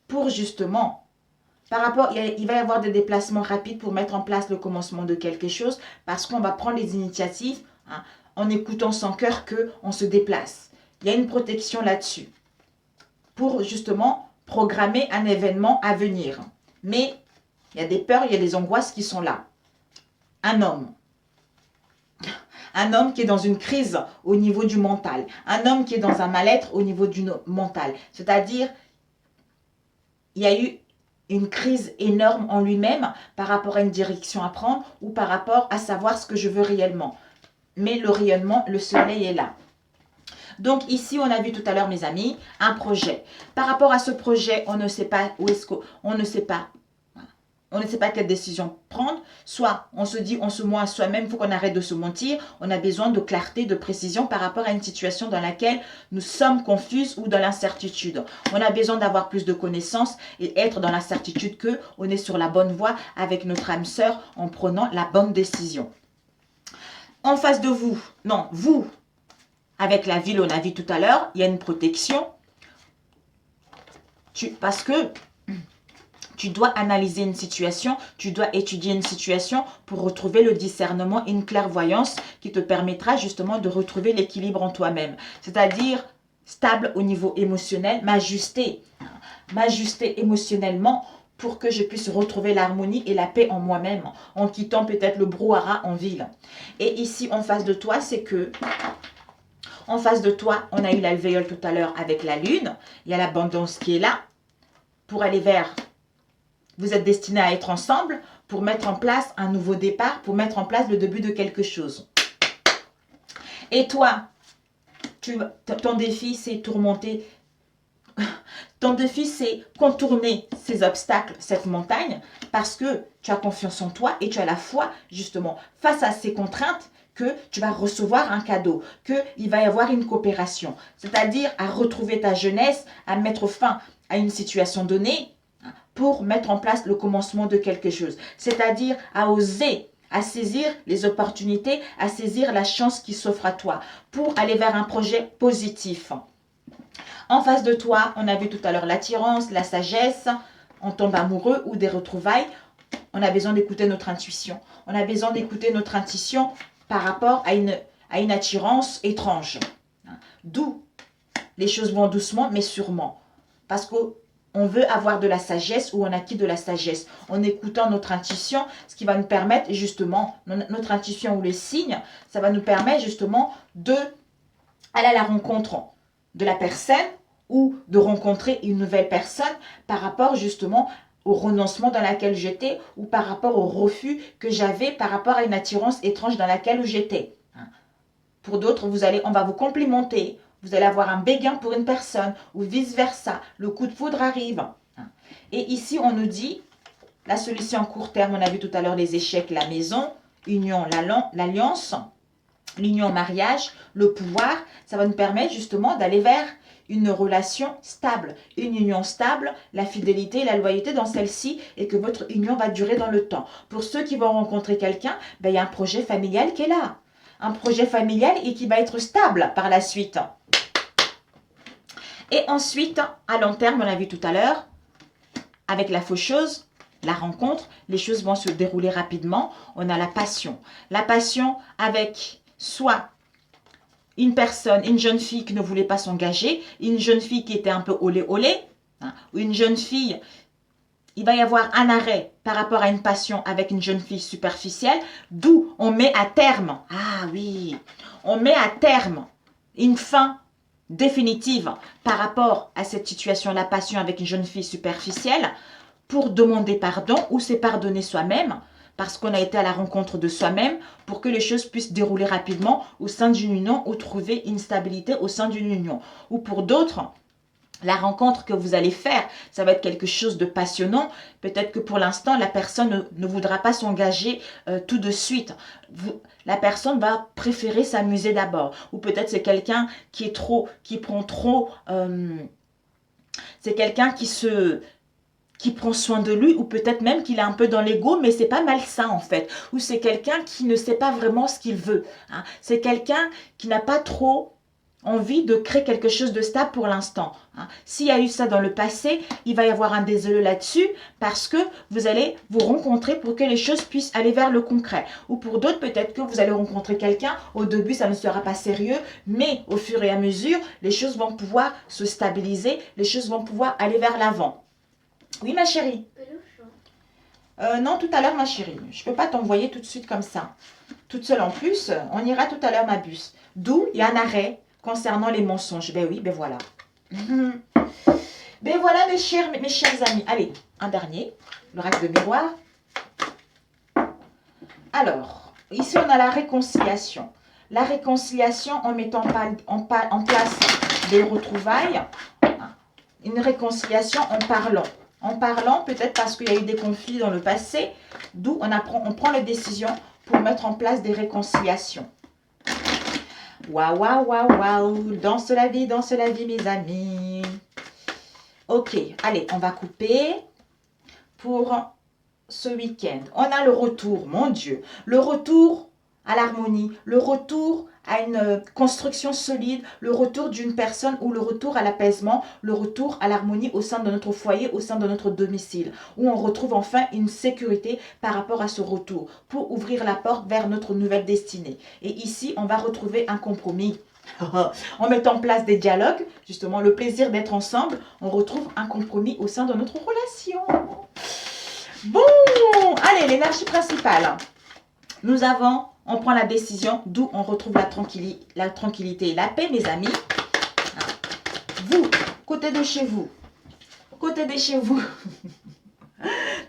pour justement, par rapport, il va y avoir des déplacements rapides pour mettre en place le commencement de quelque chose, parce qu'on va prendre les initiatives, hein, en écoutant son cœur qu'on se déplace. Il y a une protection là-dessus, pour justement programmer un événement à venir. Mais il y a des peurs, il y a des angoisses qui sont là. Un homme qui est dans une crise au niveau du mental, un homme qui est dans un mal-être au niveau du mental. C'est-à-dire, il y a eu une crise énorme en lui-même par rapport à une direction à prendre ou par rapport à savoir ce que je veux réellement. Mais le rayonnement, le soleil est là. Donc ici, on a vu tout à l'heure, mes amis, un projet. Par rapport à ce projet, on ne sait pas où est-ce qu'on ne sait pas. On ne sait pas quelle décision prendre. Soit on se dit, on se ment à soi-même, il faut qu'on arrête de se mentir. On a besoin de clarté, de précision par rapport à une situation dans laquelle nous sommes confuses ou dans l'incertitude. On a besoin d'avoir plus de connaissances et être dans la certitude qu'on est sur la bonne voie avec notre âme sœur en prenant la bonne décision. En face de vous, non, vous, avec la ville, on a vu tout à l'heure, il y a une protection. Parce que tu dois analyser une situation, tu dois étudier une situation pour retrouver le discernement et une clairvoyance qui te permettra justement de retrouver l'équilibre en toi-même. C'est-à-dire stable au niveau émotionnel, m'ajuster émotionnellement pour que je puisse retrouver l'harmonie et la paix en moi-même, en quittant peut-être le brouhaha en ville. Et ici, en face de toi, c'est que en face de toi, on a eu l'alvéole tout à l'heure avec la lune. Il y a l'abondance qui est là pour aller vers... Vous êtes destinés à être ensemble pour mettre en place un nouveau départ, pour mettre en place le début de quelque chose. Et toi, ton défi, c'est tourmenter. Ton défi, c'est contourner ces obstacles, cette montagne, parce que tu as confiance en toi et tu as la foi, justement, face à ces contraintes, que tu vas recevoir un cadeau, qu'il va y avoir une coopération. C'est-à-dire à retrouver ta jeunesse, à mettre fin à une situation donnée pour mettre en place le commencement de quelque chose. C'est-à-dire à oser, à saisir les opportunités, à saisir la chance qui s'offre à toi pour aller vers un projet positif. En face de toi, on a vu tout à l'heure l'attirance, la sagesse, on tombe amoureux ou des retrouvailles. On a besoin d'écouter notre intuition. On a besoin d'écouter notre intuition par rapport à une attirance étrange. D'où les choses vont doucement mais sûrement. Parce qu'on veut avoir de la sagesse ou on acquiert de la sagesse en écoutant notre intuition, ce qui va nous permettre justement, notre intuition ou les signes, ça va nous permettre justement de aller à la rencontre de la personne ou de rencontrer une nouvelle personne par rapport justement au renoncement dans laquelle j'étais ou par rapport au refus que j'avais par rapport à une attirance étrange dans laquelle j'étais. Pour d'autres, on va vous complimenter, vous allez avoir un béguin pour une personne ou vice-versa. Le coup de foudre arrive. Et ici, on nous dit, la solution à court terme, on a vu tout à l'heure les échecs, la maison, union, l'alliance, l'union, mariage, le pouvoir. Ça va nous permettre justement d'aller vers une relation stable, une union stable, la fidélité et la loyauté dans celle-ci et que votre union va durer dans le temps. Pour ceux qui vont rencontrer quelqu'un, il y a un projet familial qui est là. Un projet familial et qui va être stable par la suite. Et ensuite, à long terme, on l'a vu tout à l'heure, avec la faucheuse, la rencontre, les choses vont se dérouler rapidement. On a la passion. La passion avec soit une personne, une jeune fille qui ne voulait pas s'engager, une jeune fille qui était un peu olé olé, hein, ou une jeune fille, il va y avoir un arrêt par rapport à une passion avec une jeune fille superficielle, d'où on met à terme, ah oui, on met à terme une fin définitive par rapport à cette situation, la passion avec une jeune fille superficielle, pour demander pardon ou se pardonner soi-même, parce qu'on a été à la rencontre de soi-même, pour que les choses puissent dérouler rapidement au sein d'une union ou trouver une stabilité au sein d'une union. Ou pour d'autres, la rencontre que vous allez faire, ça va être quelque chose de passionnant. Peut-être que pour l'instant, la personne ne voudra pas s'engager tout de suite. La personne va préférer s'amuser d'abord. Ou peut-être c'est quelqu'un qui prend trop... c'est quelqu'un qui prend soin de lui, ou peut-être même qu'il est un peu dans l'ego, mais c'est pas malsain en fait. Ou c'est quelqu'un qui ne sait pas vraiment ce qu'il veut. Hein. C'est quelqu'un qui n'a pas trop envie de créer quelque chose de stable pour l'instant. Hein. S'il y a eu ça dans le passé, il va y avoir un désolé là-dessus parce que vous allez vous rencontrer pour que les choses puissent aller vers le concret. Ou pour d'autres, peut-être que vous allez rencontrer quelqu'un, au début ça ne sera pas sérieux, mais au fur et à mesure, les choses vont pouvoir se stabiliser, les choses vont pouvoir aller vers l'avant. Oui ma chérie. Non, tout à l'heure ma chérie. Je ne peux pas t'envoyer tout de suite comme ça. Toute seule en plus, on ira tout à l'heure ma bus. D'où il y a un arrêt concernant les mensonges. Ben oui, ben voilà. Ben voilà mes chers amis. Allez, un dernier. Le reste de miroir. Alors, ici on a la réconciliation. La réconciliation en mettant en place des retrouvailles. Une réconciliation en parlant. En parlant, peut-être parce qu'il y a eu des conflits dans le passé, d'où on prend les décisions pour mettre en place des réconciliations. Waouh, waouh, waouh, waouh. Danse la vie, mes amis. Ok, allez, on va couper pour ce week-end. On a le retour, mon Dieu. Le retour à l'harmonie, le retour à une construction solide, le retour d'une personne ou le retour à l'apaisement, le retour à l'harmonie au sein de notre foyer, au sein de notre domicile, où on retrouve enfin une sécurité par rapport à ce retour pour ouvrir la porte vers notre nouvelle destinée. Et ici, on va retrouver un compromis. En mettant en place des dialogues, justement le plaisir d'être ensemble, on retrouve un compromis au sein de notre relation. Bon, allez, l'énergie principale. Nous avons, on prend la décision, d'où on retrouve la tranquillité et la paix, mes amis. Vous, côté de chez vous,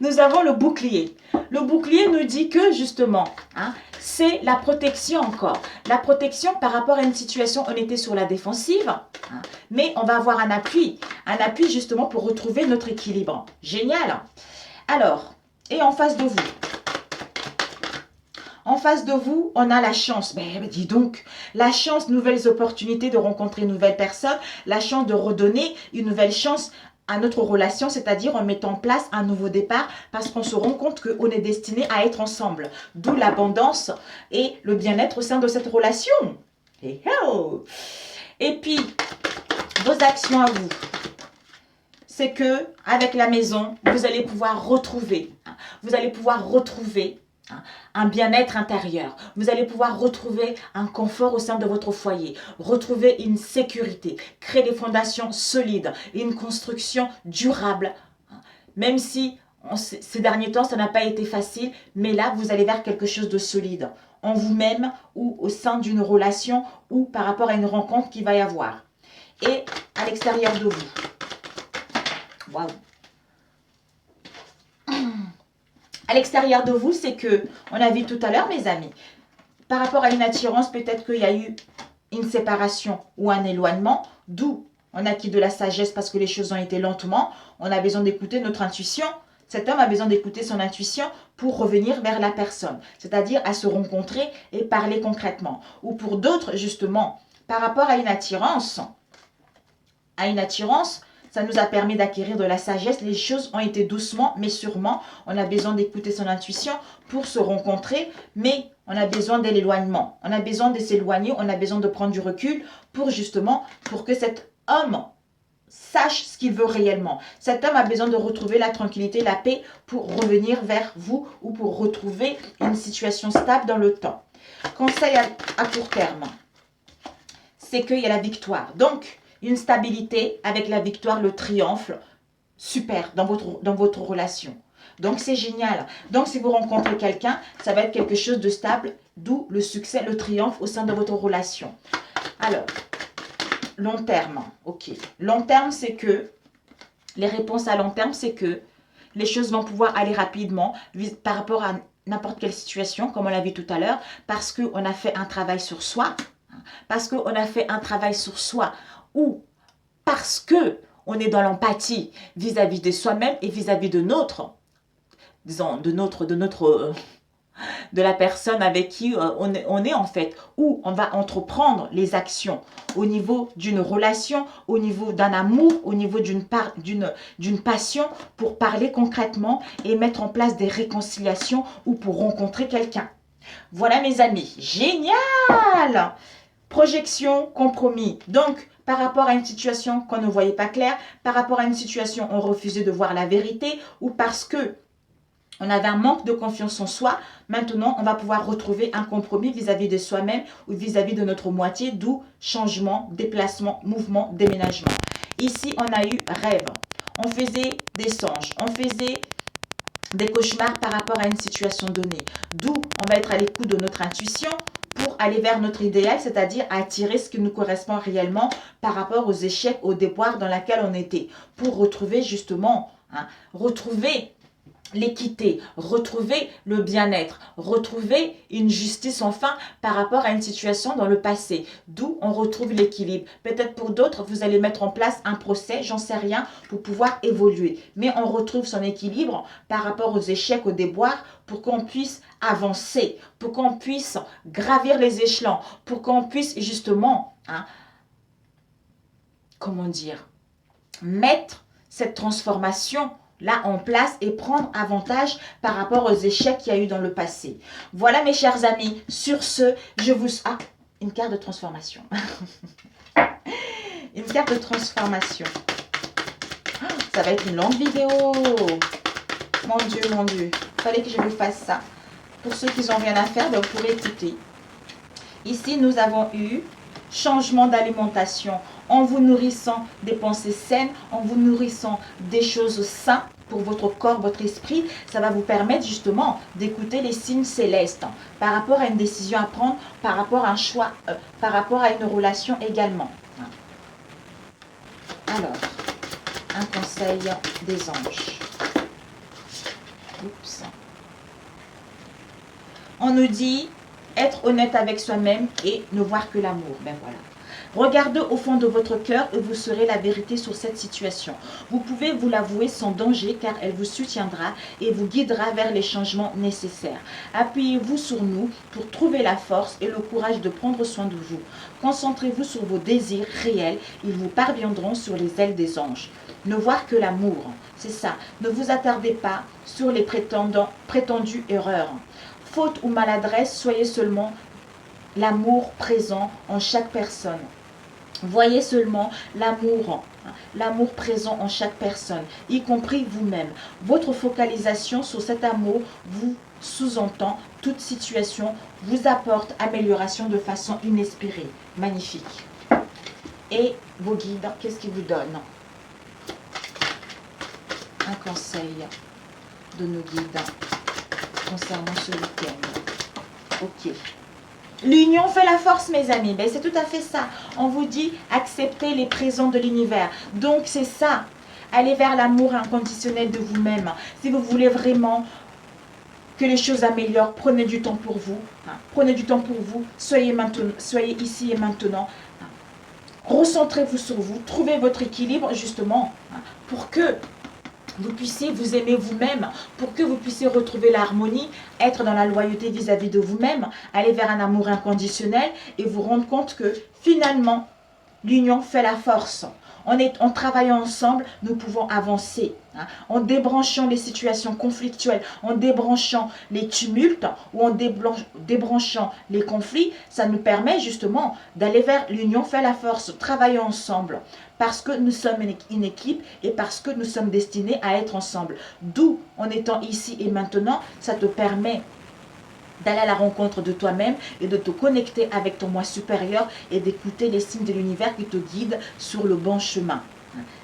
nous avons le bouclier. Le bouclier nous dit que, justement, c'est la protection encore. La protection par rapport à une situation, on était sur la défensive, mais on va avoir un appui justement pour retrouver notre équilibre. Génial. Alors, et en face de vous, on a la chance, ben dis donc, la chance, nouvelles opportunités de rencontrer une nouvelle personne, la chance de redonner une nouvelle chance à notre relation, c'est-à-dire en mettant en place un nouveau départ parce qu'on se rend compte qu'on est destiné à être ensemble. D'où l'abondance et le bien-être au sein de cette relation. Et puis, vos actions à vous, c'est que avec la maison, vous allez pouvoir retrouver un bien-être intérieur. Vous allez pouvoir retrouver un confort au sein de votre foyer, retrouver une sécurité, créer des fondations solides et une construction durable. Même si ces derniers temps, ça n'a pas été facile, mais là, vous allez vers quelque chose de solide en vous-même ou au sein d'une relation ou par rapport à une rencontre qu'il va y avoir. Et à l'extérieur de vous. Waouh! À l'extérieur de vous, c'est que, on a vu tout à l'heure, mes amis, par rapport à une attirance, peut-être qu'il y a eu une séparation ou un éloignement, d'où on a acquis de la sagesse parce que les choses ont été lentement. On a besoin d'écouter notre intuition. Cet homme a besoin d'écouter son intuition pour revenir vers la personne, c'est-à-dire à se rencontrer et parler concrètement. Ou pour d'autres, justement, par rapport à une attirance, ça nous a permis d'acquérir de la sagesse. Les choses ont été doucement, mais sûrement. On a besoin d'écouter son intuition pour se rencontrer, mais on a besoin de l'éloignement. On a besoin de s'éloigner, on a besoin de prendre du recul pour que cet homme sache ce qu'il veut réellement. Cet homme a besoin de retrouver la tranquillité, la paix pour revenir vers vous ou pour retrouver une situation stable dans le temps. Conseil à court terme. c'est qu'il y a la victoire. Donc, une stabilité avec la victoire, le triomphe, super dans votre relation. Donc, c'est génial. Donc, si vous rencontrez quelqu'un, ça va être quelque chose de stable, d'où le succès, le triomphe au sein de votre relation. Alors, long terme, ok. Long terme, c'est que, les réponses à long terme, c'est que les choses vont pouvoir aller rapidement par rapport à n'importe quelle situation, comme on l'a vu tout à l'heure, parce qu'on a fait un travail sur soi, parce qu'on a fait un travail sur soi, ou parce que on est dans l'empathie vis-à-vis de soi-même et vis-à-vis de notre, disons, de la personne avec qui on est en fait, où on va entreprendre les actions au niveau d'une relation, au niveau d'un amour, au niveau d'une passion pour parler concrètement et mettre en place des réconciliations ou pour rencontrer quelqu'un. Voilà mes amis, génial! Projection, compromis. Donc, par rapport à une situation qu'on ne voyait pas claire, par rapport à une situation on refusait de voir la vérité ou parce que on avait un manque de confiance en soi, maintenant on va pouvoir retrouver un compromis vis-à-vis de soi-même ou vis-à-vis de notre moitié, d'où changement, déplacement, mouvement, déménagement. Ici on a eu rêve, on faisait des songes, on faisait des cauchemars par rapport à une situation donnée, d'où on va être à l'écoute de notre intuition pour aller vers notre idéal, c'est-à-dire attirer ce qui nous correspond réellement par rapport aux échecs, aux déboires dans lesquels on était, pour retrouver justement, retrouver l'équité, retrouver le bien-être, retrouver une justice enfin par rapport à une situation dans le passé, d'où on retrouve l'équilibre. Peut-être pour d'autres, vous allez mettre en place un procès, j'en sais rien, pour pouvoir évoluer. Mais on retrouve son équilibre par rapport aux échecs, aux déboires, pour qu'on puisse avancer, pour qu'on puisse gravir les échelons, pour qu'on puisse justement, comment dire, mettre cette transformation là en place et prendre avantage par rapport aux échecs qu'il y a eu dans le passé. Voilà mes chers amis, sur ce, je vous... Ah, une carte de transformation. Une carte de transformation. Ça va être une longue vidéo. Mon Dieu, mon Dieu. Il fallait que je vous fasse ça. Pour ceux qui n'ont rien à faire, ben, vous pourrez écouter. Ici, nous avons eu changement d'alimentation en vous nourrissant des pensées saines, en vous nourrissant des choses saines pour votre corps, votre esprit. Ça va vous permettre justement d'écouter les signes célestes par rapport à une décision à prendre, par rapport à un choix, par rapport à une relation également. Alors, un conseil des anges. Oups. On nous dit être honnête avec soi-même et ne voir que l'amour. Ben voilà. Regardez au fond de votre cœur et vous saurez la vérité sur cette situation. Vous pouvez vous l'avouer sans danger car elle vous soutiendra et vous guidera vers les changements nécessaires. Appuyez-vous sur nous pour trouver la force et le courage de prendre soin de vous. Concentrez-vous sur vos désirs réels, ils vous parviendront sur les ailes des anges. Ne voir que l'amour, c'est ça. Ne vous attardez pas sur les prétendues erreurs. Faute ou maladresse, soyez seulement l'amour présent en chaque personne. Voyez seulement l'amour présent en chaque personne, y compris vous-même. Votre focalisation sur cet amour vous sous-entend toute situation, vous apporte amélioration de façon inespérée. Magnifique. Et vos guides, qu'est-ce qu'ils vous donnent? Un conseil de nos guides concernant ce week-end. Ok. L'union fait la force, mes amis. Ben, c'est tout à fait ça. On vous dit accepter les présents de l'univers. Donc, c'est ça. Allez vers l'amour inconditionnel de vous-même. Si vous voulez vraiment que les choses améliorent, prenez du temps pour vous. Prenez du temps pour vous. Soyez ici et maintenant. Recentrez-vous sur vous. Trouvez votre équilibre, justement, pour que vous puissiez vous aimer vous-même, pour que vous puissiez retrouver l'harmonie, être dans la loyauté vis-à-vis de vous-même, aller vers un amour inconditionnel et vous rendre compte que finalement, l'union fait la force. En travaillant ensemble, nous pouvons avancer. En débranchant les situations conflictuelles, en débranchant les tumultes ou en débranchant les conflits, ça nous permet justement d'aller vers l'union fait la force, travailler ensemble. Parce que nous sommes une équipe et parce que nous sommes destinés à être ensemble. D'où, en étant ici et maintenant, ça te permet d'aller à la rencontre de toi-même et de te connecter avec ton moi supérieur et d'écouter les signes de l'univers qui te guident sur le bon chemin.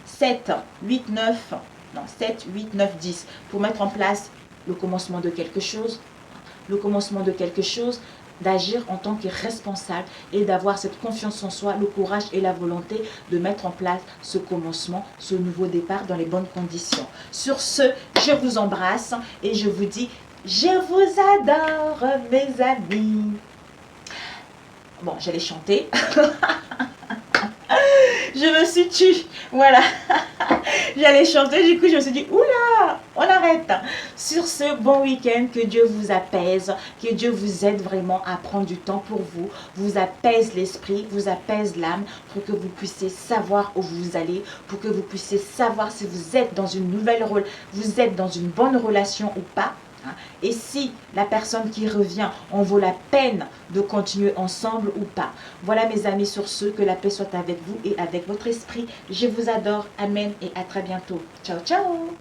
7, 8, 9, non, 7, 8, 9, 10, pour mettre en place le commencement de quelque chose, d'agir en tant que responsable et d'avoir cette confiance en soi, le courage et la volonté de mettre en place ce commencement, ce nouveau départ dans les bonnes conditions. Sur ce, je vous embrasse et je vous dis, je vous adore mes amis. Bon, j'allais chanter. Je me suis tue. Voilà. J'allais chanter, du coup je me suis dit, oula, on arrête. Sur ce, bon week-end, que Dieu vous apaise, que Dieu vous aide vraiment à prendre du temps pour vous, vous apaise l'esprit, vous apaise l'âme, pour que vous puissiez savoir où vous allez, pour que vous puissiez savoir si vous êtes dans une nouvelle rôle, vous êtes dans une bonne relation ou pas. Et si la personne qui revient en vaut la peine de continuer ensemble ou pas. Voilà mes amis, sur ce, que la paix soit avec vous et avec votre esprit. Je vous adore. Amen et à très bientôt. Ciao, ciao.